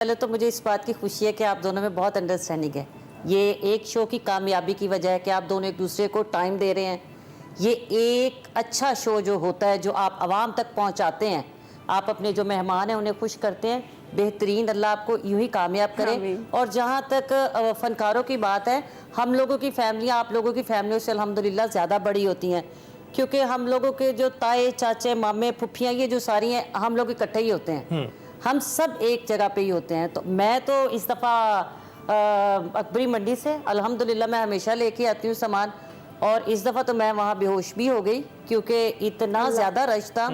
پہلے تو مجھے اس بات کی خوشی ہے کہ آپ دونوں میں بہت انڈرسٹینڈنگ ہے. یہ ایک شو کی کامیابی کی وجہ ہے کہ آپ دونوں ایک دوسرے کو ٹائم دے رہے ہیں. یہ ایک اچھا شو جو ہوتا ہے جو آپ عوام تک پہنچاتے ہیں, آپ اپنے جو مہمان ہیں انہیں خوش کرتے ہیں. بہترین, اللہ آپ کو یوں ہی کامیاب کرے. اور جہاں تک فنکاروں کی بات ہے, ہم لوگوں کی فیملیاں آپ لوگوں کی فیملیوں سے الحمدللہ زیادہ بڑی ہوتی ہیں, کیونکہ ہم لوگوں کے جو تائے چاچے مامے پھپھیاں یہ جو ساری ہیں ہم لوگ اکٹھے ہی ہوتے ہیں, ہم سب ایک جگہ پہ ہی ہوتے ہیں. تو میں تو اس دفعہ اکبری منڈی سے الحمدللہ میں ہمیشہ لے کے آتی ہوں سامان, اور اس دفعہ تو میں وہاں بے ہوش بھی ہو گئی کیونکہ اتنا زیادہ رش تھا.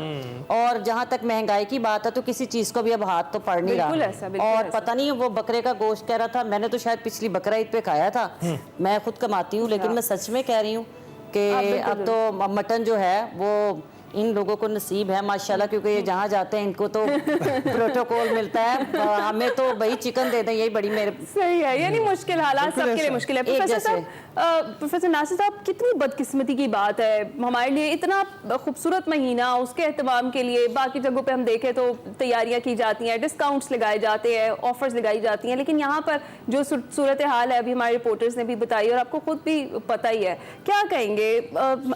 اور جہاں تک مہنگائی کی بات ہے تو کسی چیز کو بھی اب ہاتھ تو پڑ نہیں رہا. اور پتہ نہیں وہ بکرے کا گوشت کہہ رہا تھا, میں نے تو شاید پچھلی بقرہ عید پہ کھایا تھا. میں خود کماتی ہوں لیکن میں سچ میں کہہ رہی ہوں کہ اب تو مٹن جو ہے وہ ان لوگوں کو نصیب ہے ماشاءاللہ, کیونکہ یہ جہاں جاتے ہیں ان کو تو پروٹوکول ملتا ہے, ہمیں تو وہی چکن دے دیں یہی بڑی میرے. صحیح ہے, یعنی مشکل حالات سب کے لیے مشکل ہے. پروفیسر ناصر صاحب, کتنی بدقسمتی کی بات ہے ہمارے لیے, اتنا خوبصورت مہینہ اس کے اہتمام کے لیے باقی جگہوں پہ ہم دیکھیں تو تیاریاں کی جاتی ہیں, ڈسکاؤنٹس لگائے جاتے ہیں, آفرز لگائی جاتی ہیں, لیکن یہاں پر جو صورتحال ہے ابھی ہمارے رپورٹرز نے بھی بتائی اور آپ کو خود بھی پتہ ہی ہے. کیا کہیں گے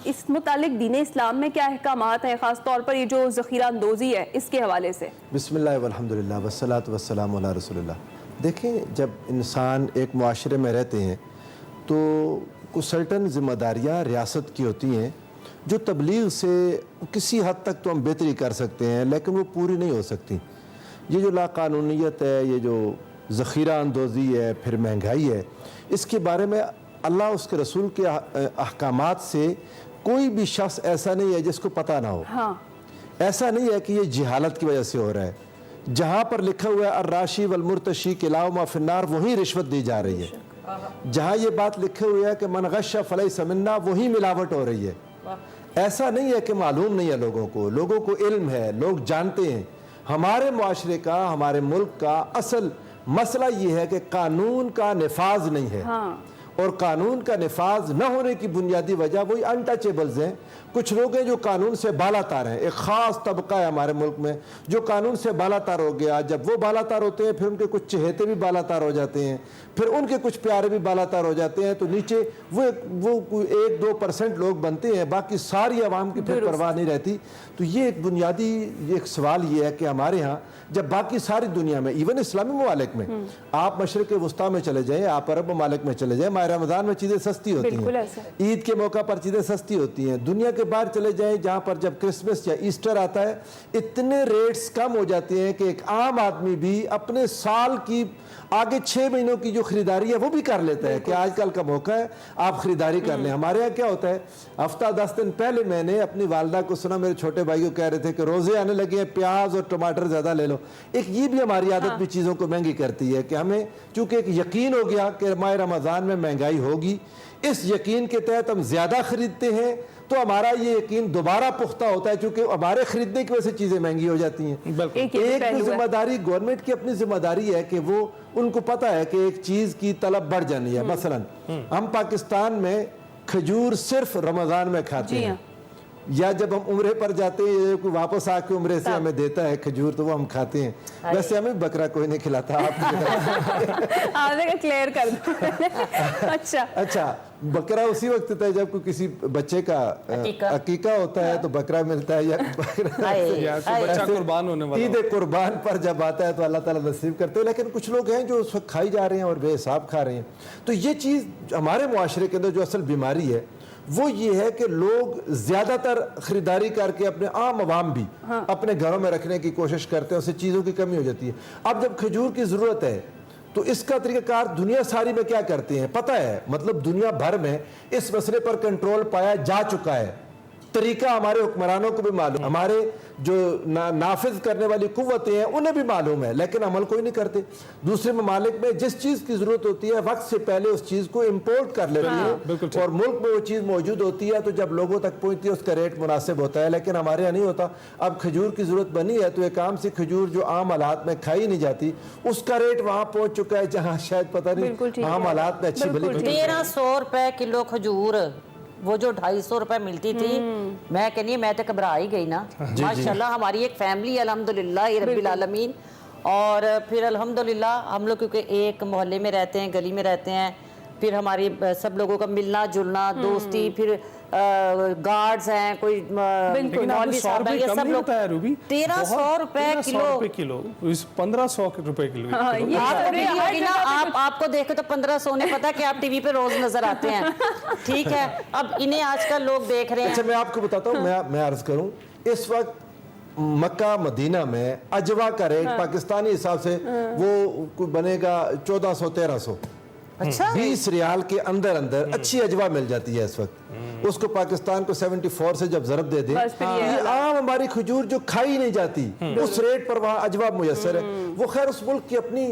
اس متعلق دین اسلام میں کیا احکامات ہیں, خاص طور پر یہ جو ذخیرہ اندوزی ہے اس کے حوالے سے؟ بسم اللہ والحمدللہ والصلاۃ والسلام علی رسول اللہ. دیکھیں, جب انسان ایک معاشرے میں رہتے ہیں تو کچھ سرٹن ذمہ داریاں ریاست کی ہوتی ہیں جو تبلیغ سے کسی حد تک تو ہم بہتری کر سکتے ہیں لیکن وہ پوری نہیں ہو سکتی. یہ جو لاقانونیت ہے, یہ جو ذخیرہ اندوزی ہے, پھر مہنگائی ہے, اس کے بارے میں اللہ اس کے رسول کے احکامات سے کوئی بھی شخص ایسا نہیں ہے جس کو پتہ نہ ہو. ایسا نہیں ہے کہ یہ جہالت کی وجہ سے ہو رہا ہے. جہاں پر لکھا ہوا ہے الراشی والمرتشی کلاہما ما فی النار, وہیں رشوت دی جا رہی ہے. جہاں یہ بات لکھے ہوئی ہے کہ من غش فلیس منا, وہیں ملاوٹ ہو رہی ہے. ایسا نہیں ہے کہ معلوم نہیں ہے لوگوں کو علم ہے, لوگ جانتے ہیں. ہمارے معاشرے کا, ہمارے ملک کا اصل مسئلہ یہ ہے کہ قانون کا نفاذ نہیں ہے. اور قانون کا نفاذ نہ ہونے کی بنیادی وجہ وہی انٹچیبلز ہیں. کچھ لوگ ہیں جو قانون سے بالا تار ہیں, ایک خاص طبقہ ہے ہمارے ملک میں جو قانون سے بالا تار ہو گیا. جب وہ بالا تار ہوتے ہیں پھر ان کے کچھ چہیتے بھی بالا تار ہو جاتے ہیں, پھر ان کے کچھ پیارے بھی بالا تار ہو جاتے ہیں, تو نیچے وہ 1-2% لوگ بنتے ہیں, باقی ساری عوام کی پھر پرواہ نہیں رہتی. تو یہ ایک بنیادی ایک سوال یہ ہے کہ ہمارے ہاں جب باقی ساری دنیا میں, ایون اسلامی ممالک میں, آپ مشرق وسطیٰ میں چلے جائیں, آپ عرب ممالک میں چلے جائیں, ماہ رمضان میں چیزیں سستی ہوتی ہیں, عید کے موقع پر چیزیں سستی ہوتی ہیں. دنیا کے باہر چلے جائیں جہاں پر جب کرسمس یا ایسٹر آتا ہے اتنے ریٹس کم ہو جاتے ہیں کہ ایک عام آدمی بھی اپنے سال کی آگے 6 مہینوں کی جو خریداری ہے وہ بھی کر لیتا ہے کہ آج کل کا موقع ہے آپ خریداری کر لیں. ہمارے یہاں کیا ہوتا ہے, ہفتہ 10 دن پہلے میں نے اپنی والدہ کو سنا, میرے چھوٹے بھائی کو کہہ رہے تھے کہ روزے آنے لگے ہیں, پیاز اور ٹماٹر زیادہ لے لو. ایک یہ بھی ہماری عادت بھی چیزوں کو مہنگی کرتی ہے کہ ہمیں چونکہ ایک یقین ہو گیا کہ ماہ رمضان میں مہنگائی ہوگی, اس یقین کے تحت ہم زیادہ خریدتے ہیں تو ہمارا یہ یقین دوبارہ پختہ ہوتا ہے چونکہ ہمارے خریدنے کی وجہ سے چیزیں مہنگی ہو جاتی ہیں. ایک ذمہ داری گورنمنٹ کی اپنی ذمہ داری ہے کہ وہ ان کو پتہ ہے کہ ایک چیز کی طلب بڑھ جانی ہے. مثلا ہم پاکستان میں کھجور صرف رمضان میں کھاتے ہیں, یا جب ہم عمرے پر جاتے ہیں کوئی واپس آ کے عمرے سے ہمیں دیتا ہے کھجور تو وہ ہم کھاتے ہیں. ویسے ہمیں بکرا کوئی نہیں کھلاتا, آپ کلیئر کر دو. اچھا, بکرا اسی وقت ہوتا ہے جب کوئی کسی بچے کا عقیقہ ہوتا ہے تو بکرا ملتا ہے, یا بچہ قربان ہونے والا عید قربان پر جب آتا ہے تو اللہ تعالیٰ نصیب کرتے ہیں. لیکن کچھ لوگ ہیں جو اس وقت کھائی جا رہے ہیں اور بے حساب کھا رہے ہیں. تو یہ چیز ہمارے معاشرے کے اندر جو اصل بیماری ہے وہ یہ ہے کہ لوگ زیادہ تر خریداری کر کے اپنے عام عوام بھی اپنے گھروں میں رکھنے کی کوشش کرتے ہیں, اس سے چیزوں کی کمی ہو جاتی ہے. اب جب کھجور کی ضرورت ہے تو اس کا طریقہ کار دنیا ساری میں کیا کرتے ہیں پتہ ہے, مطلب دنیا بھر میں اس مسئلے پر کنٹرول پایا جا چکا ہے. طریقہ ہمارے حکمرانوں کو بھی معلوم, ہمارے جو نافذ کرنے والی قوتیں ہیں انہیں بھی معلوم ہے, لیکن عمل کوئی نہیں کرتے. دوسرے ممالک میں جس چیز کی ضرورت ہوتی ہے وقت سے پہلے اس چیز کو امپورٹ کر لیتے ہیں, اور ملک میں وہ چیز موجود ہوتی ہے تو جب لوگوں تک پہنچتی ہے اس کا ریٹ مناسب ہوتا ہے. لیکن ہمارے یہاں نہیں ہوتا. اب کھجور کی ضرورت بنی ہے تو ایک عام سی کھجور جو عام حالات میں کھائی نہیں جاتی اس کا ریٹ وہاں پہنچ چکا ہے جہاں شاید پتہ نہیں عام حالات میں اچھی بھلی 1300 روپے کلو کھجور, وہ جو 250 روپے ملتی تھی, میں کہنی میں تو گھبرا ہی گئی نا. ماشاءاللہ ہماری ایک فیملی الحمدللہ رب العالمین, اور پھر الحمدللہ ہم لوگ کیونکہ ایک محلے میں رہتے ہیں، گلی میں رہتے ہیں، پھر ہماری سب لوگوں کا ملنا جلنا، دوستی، پھر گارڈز ہیں، کوئی مولوی صاحب ہیں، یہ سب لوگ 1300 روپے کلو، 1500 روپے کلو. آپ کو دیکھے تو 1500 نے پتا کہ آپ ٹی وی پہ روز نظر آتے ہیں. ٹھیک ہے، اب انہیں آج کل لوگ دیکھ رہے ہیں. اچھا میں آپ کو بتاتا ہوں، میں عرض کروں، اس وقت مکہ مدینہ میں اجوا کا ریٹ پاکستانی حساب سے وہ بنے گا 1400-1300. اچھا 20 ریال کے اندر اچھی اجوا مل جاتی ہے اس وقت. اس کو پاکستان کو 74 سے جب ضرب دے دیں، یہ عام ہماری کھجور جو کھائی نہیں جاتی اس ریٹ پر وہاں اجوا میسر ہے. وہ خیر اس ملک کی اپنی